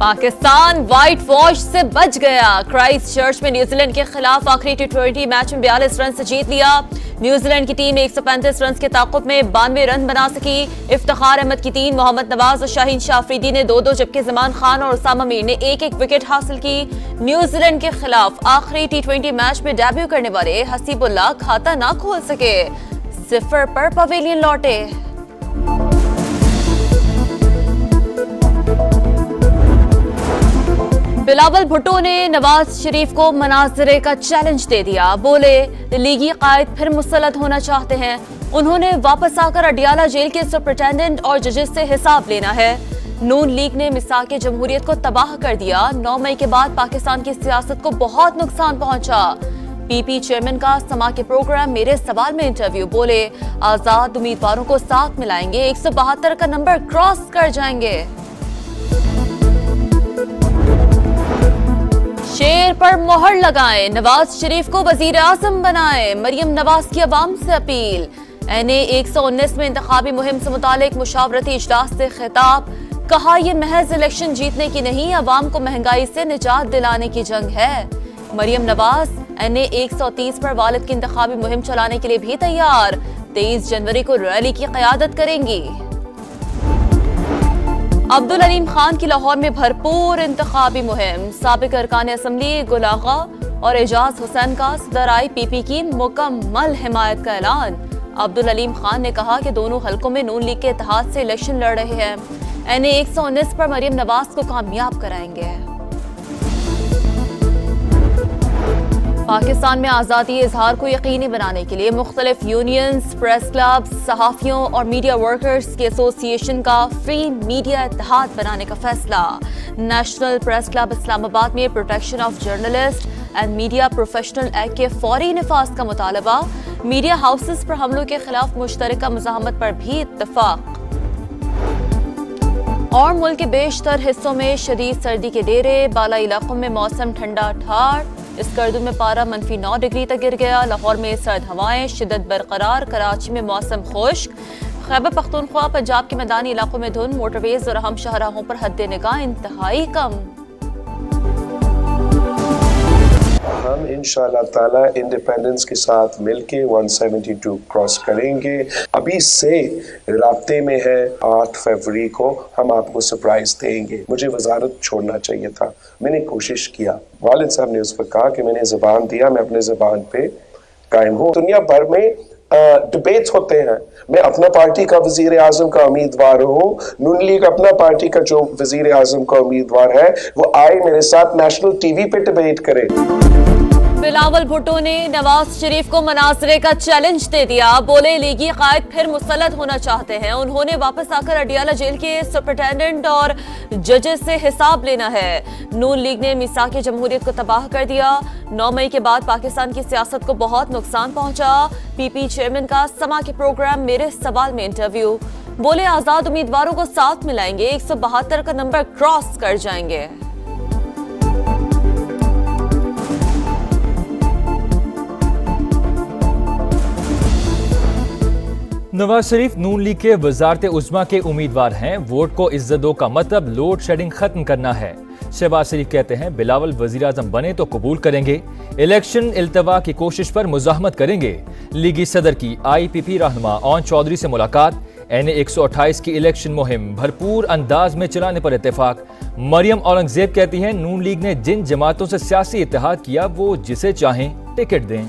Pakistan white wash से बच गया। क्राइस्ट चर्च में न्यूजीलैंड के खिलाफ आखिरी T20 मैच में 42 रन से जीत लिया। न्यूजीलैंड की टीम 135 रन के ताकुब में 92 रन बना सकी। इफ्तिखार अहमद की टीम मोहम्मद नवाज और शाहीन शाह अफरीदी ने 2-2 जबकि जमान खान और उसामा मीर ने एक-एक विकेट हासिल की। न्यूजीलैंड के खिलाफ आखिरी T20 मैच में डेब्यू करने वाले हसीबुल्लाह खाता ना खोल सके, 0 पर पवेलियन लौटे। बिलावल भुट्टो ने नवाज शरीफ को मनाजरे का चैलेंज दे दिया। बोले लीगी कायद फिर मुसल्लत होना चाहते हैं। उन्होंने वापस आकर अडियाला जेल के सुपरिटेंडेंट और जजेस से हिसाब लेना है। नून लीग ने मिसाक जमहूरियत को तबाह कर दिया। 9 मई के बाद पाकिस्तान की सियासत को बहुत नुकसान पहुंचा। पीपी चेयरमैन का समा के प्रोग्राम मेरे सवाल में इंटरव्यू। बोले आजाद उम्मीदवारों को साथ मिलाएंगे, 172 का नंबर क्रॉस कर जाएंगे। शेर पर मोहर लगाएं, नवाज शरीफ को वजीर आजम बनाएं, मरियम नवाज की अवाम से अपील। NA 119 में इंतखाबी मुहिम से मुतालिक मुशावरती इजलास से खिताब। कहा यह महज इलेक्शन जीतने की नहीं, अवाम को महंगाई से निजात दिलाने की जंग है। मरियम नवाज NA 130 पर वालिद की इंतखाबी मुहिम चलाने के लिए भी तैयार। 23 जनवरी को रैली की क़यादत करेंगी। अब्दुल अलीम खान की लाहौर में भरपूर इंतखाबी मुहिम। साबिक अरकान असम्बली गुल आगा और एजाज हुसैन का सदर IPP की मुकम्मल हिमायत का ऐलान। अब्दुल अलीम खान ने कहा कि दोनों हलकों में नून लीग के इत्तेहाद से इलेक्शन लड़ रहे हैं। NA 119 पर मरियम नवाज को कामयाब कराएंगे। पाकिस्तान में आज़ादी इजहार को यकीनी बनाने के लिए मुख्तलिफ यूनियंस, प्रेस क्लब, सहाफ़ियों और मीडिया वर्कर्स की एसोसिएशन का फ्री मीडिया इत्तेहाद बनाने का फैसला। नेशनल प्रेस क्लब इस्लामाबाद में protection of journalist and media professional act के फौरी निफाज का मुतालबा। मीडिया हाउसेस पर हमलों के खिलाफ मुश्तरका मुज़ाहमत पर भी इत्तफाक। और मुल्क के बेशतर हिस्सों में शदीद सर्दी के डेरे। बाला इलाकों में मौसम ठंडा ठार। स्कर्दू में पारा -9 डिग्री तक गिर गया। लाहौर में सर्द हवाएं शिद्दत बरकरार। कराची में मौसम खुश्क। खैबर पख्तूनख्वा पंजाब के मैदानी इलाकों में धुंध। मोटरवेज और अहम शाहराहों पर हद निगाह इंतहाई कम। हम इंशाअल्लाह ताला इंडिपेंडेंस के साथ मिलके 172 क्रॉस करेंगे। अभी से राब्ते में है। 8 फरवरी को हम आपको सरप्राइज देंगे। मुझे वजारत छोड़ना चाहिए था, मैंने कोशिश किया। वालिद साहब ने उस पर कहा कि मैंने ज़बान दिया, मैं अपने ज़बान पे कायम हूँ। दुनिया भर में डिबेट्स होते हैं। मैं अपना पार्टी का वजीर आजम का उम्मीदवार हूँ। नून लीग अपना पार्टी का जो वजीर आजम का उम्मीदवार है वो आए मेरे साथ नेशनल TV पे डिबेट करे। बिलावल भुट्टो ने नवाज शरीफ को मनाजरे का चैलेंज दे दिया। बोले लीगी कायद फिर मुसल्लत होना चाहते हैं। उन्होंने वापस आकर अडियाला जेल के सुपरिटेंडेंट और जजेस से हिसाब लेना है। नून लीग ने मिसाक जमहूरियत को तबाह कर दिया। 9 मई के बाद पाकिस्तान की सियासत को बहुत नुकसान पहुंचा। पीपी चेयरमैन का समा के प्रोग्राम मेरे सवाल में इंटरव्यू। बोले आजाद उम्मीदवारों को साथ मिलाएंगे, 172 का नंबर क्रॉस कर जाएंगे। नवाज शरीफ नून लीग के वजारत उज़्मा के उम्मीदवार हैं। वोट को इज्जत दो का मतलब लोड शेडिंग खत्म करना है। शहबाज शरीफ कहते हैं बिलावल वजीर आजम बने तो कबूल करेंगे, इलेक्शन इल्तवा की कोशिश पर मुजाहमत करेंगे। लीगी सदर की IPP रहनुमा ओन चौधरी से मुलाकात। NA 128 की इलेक्शन मुहिम भरपूर अंदाज में चलाने पर इत्तेफाक। मरियम औरंगजेब कहती हैं नून लीग ने जिन जमातों से सियासी इत्तेहाद किया वो जिसे चाहें टिकट दें।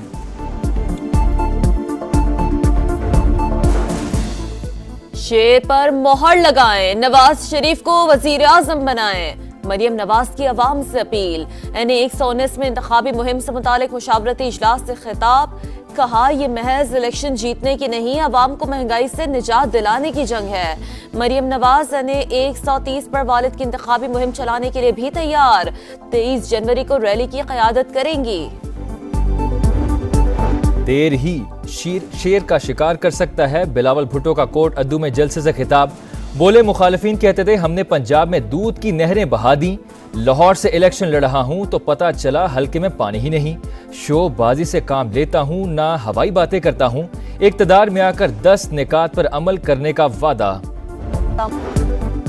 शेर पर मोहर लगाएं, नवाज शरीफ को वजीर आजम बनाएं, मरियम नवाज की अवाम से अपील। NA 119 में इंतखाबी मुहिम से मुतालिक मुशावरती इजलास से खिताब। कहा यह महज इलेक्शन जीतने की नहीं, अवाम को महंगाई से निजात दिलाने की जंग है। मरियम नवाज NA 130 पर वालिद की इंतखाबी मुहिम चलाने के लिए भी तैयार। 23 जनवरी को रैली की क़यादत करेंगी। देर ही शेर का शिकार कर सकता है। बिलावल भुट्टो का कोट अद्दू में जलसे से खिताब। बोले मुखालिफिन कहते थे हमने पंजाब में दूध की नहरें बहा दी। लाहौर से इलेक्शन लड़ रहा हूं तो पता चला हल्के में पानी ही नहीं। शोबाजी से काम लेता हूं ना हवाई बातें करता हूं। इक़्तिदार में आकर 10 निकात पर अमल करने का वादा।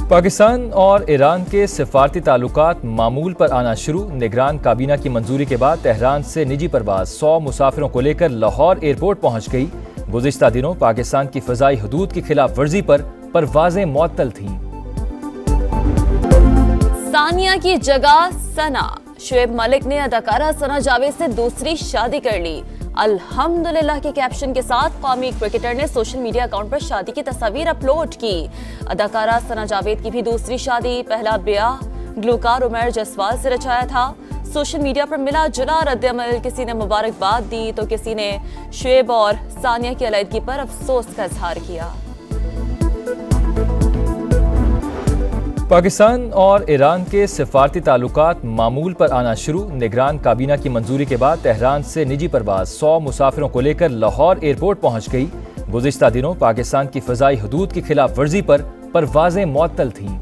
पाकिस्तान और ईरान के सिफारती ताल्लुकात मामूल पर आना शुरू। निगरान काबीना की मंजूरी के बाद तेहरान से निजी परवाज 100 मुसाफिरों को लेकर लाहौर एयरपोर्ट पहुंच गई। गुज़िश्ता दिनों पाकिस्तान की फ़ज़ाई हदूद की खिलाफ वर्जी पर परवाजें मुअत्तल थीं। सानिया की जगह सना। शुएब मलिक ने अदाकारा सना जावेद से दूसरी शादी कर ली। अल्हम्दुलिल्लाह के कैप्शन के साथ कौमी क्रिकेटर ने सोशल मीडिया अकाउंट पर शादी की तस्वीर अपलोड की। अदाकारा सना जावेद की भी दूसरी शादी, पहला ब्याह गुलकार उमर जसवाल से रचाया था। सोशल मीडिया पर मिला जुला रद्द-ए-अमल, किसी ने मुबारकबाद दी तो किसी ने शुएब और सानिया की अलहदगी पर अफसोस का इजहार किया। पाकिस्तान और ईरान के सिफारती ताल्लुकात मामूल पर आना शुरू। निगरान काबीना की मंजूरी के बाद तेहरान से निजी परवाज 100 मुसाफिरों को लेकर लाहौर एयरपोर्ट पहुंच गई। गुज़िश्ता दिनों पाकिस्तान की फ़ज़ाई हदूद की खिलाफ वर्जी पर परवाजें मुअत्तल थीं।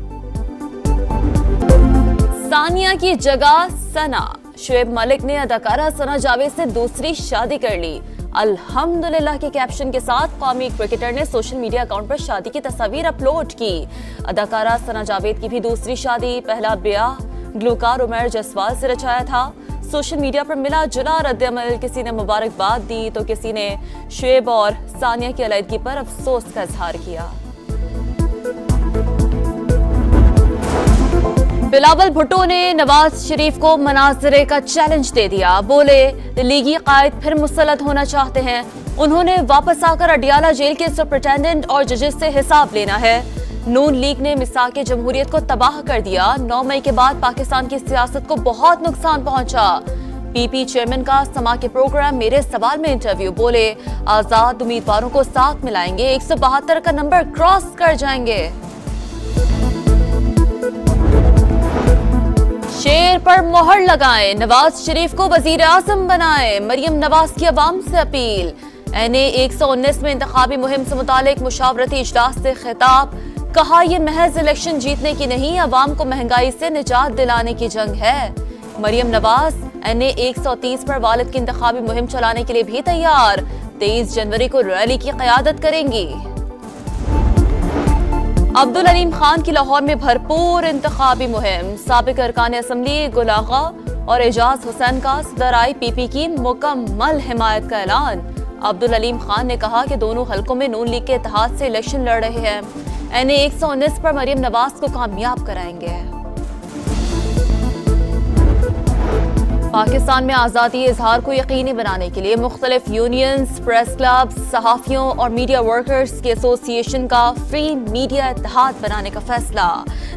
सानिया की जगह सना। शुएब मलिक ने अदाकारा सना जावेद से दूसरी शादी कर ली। अल्हम्दुलिल्लाह के कैप्शन के साथ कौमी क्रिकेटर ने सोशल मीडिया अकाउंट पर शादी की तस्वीर अपलोड की। अदाकारा सना जावेद की भी दूसरी शादी, पहला ब्याह गुलकार उमर जसवाल से रचाया था। सोशल मीडिया पर मिला जुला रद्द-ए-अमल, किसी ने मुबारकबाद दी तो किसी ने शुएब और सानिया की अलहदगी पर अफसोस का इजहार किया। बिलावल भुट्टो ने नवाज शरीफ को मनाजरे का चैलेंज दे दिया। बोले लीगी कायद फिर मुसल्लत होना चाहते हैं। उन्होंने वापस आकर अडियाला जेल के सुपरिटेंडेंट और जजेस से हिसाब लेना है। नून लीग ने मिसाक जमहूरियत को तबाह कर दिया। 9 मई के बाद पाकिस्तान की सियासत को बहुत नुकसान पहुंचा। पीपी चेयरमैन का समा के प्रोग्राम मेरे सवाल में इंटरव्यू। बोले आजाद उम्मीदवारों को साथ मिलाएंगे, 172 का नंबर क्रॉस कर जाएंगे। शेर पर मोहर लगाएं, नवाज शरीफ को वजीर आजम बनाएं, मरियम नवाज की अवाम से अपील। NA 119 में इंतखाबी मुहिम से मुतालिक मुशावरती इजलास से खिताब। कहा यह महज इलेक्शन जीतने की नहीं, अवाम को महंगाई से निजात दिलाने की जंग है। मरियम नवाज NA 130 पर वालिद की इंतखाबी मुहिम चलाने के लिए भी तैयार। 23 जनवरी को रैली की क़यादत करेंगी। अब्दुल अलीम खान की लाहौर में भरपूर इंतखाबी मुहिम। साबिक अरकान असम्बली गुल आगा और एजाज हुसैन का सदर IPP की मुकम्मल हिमायत का ऐलान। अब्दुल अलीम खान ने कहा कि दोनों हलकों में नून लीग के इत्तेहाद से इलेक्शन लड़ रहे हैं। NA 119 पर मरियम नवाज को कामयाब कराएंगे। पाकिस्तान में आज़ादी इजहार को यकीनी बनाने के लिए मुख्तलिफ यूनियंस, प्रेस क्लब, सहाफ़ियों और मीडिया वर्कर्स के एसोसिएशन का फ्री मीडिया इत्तेहाद बनाने का फैसला।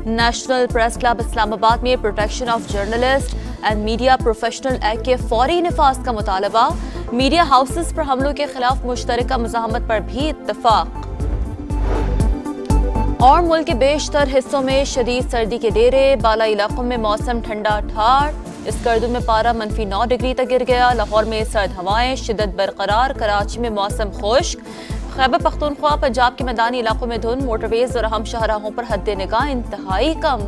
नेशनल प्रेस क्लब इस्लामाबाद में protection of journalist and media professional act के फौरी निफाज का मुतालबा। मीडिया हाउसेस पर हमलों के खिलाफ मुश्तरका मुज़ाहमत पर भी इत्तफाक। और मुल्क के बेशतर हिस्सों में शदीद सर्दी के डेरे, बालाई इलाकों में मौसम ठंडा ठार। स्कर्दू में पारा -9 डिग्री तक गिर गया। लाहौर में सर्द हवाएं, शिद्दत बरकरार। कराची में मौसम खुश्क। खैबर पख्तूनख्वा पंजाब के मैदानी इलाकों में धुंध। मोटरवेज और अहम शाहराहों पर हद निगाह इंतहाई कम।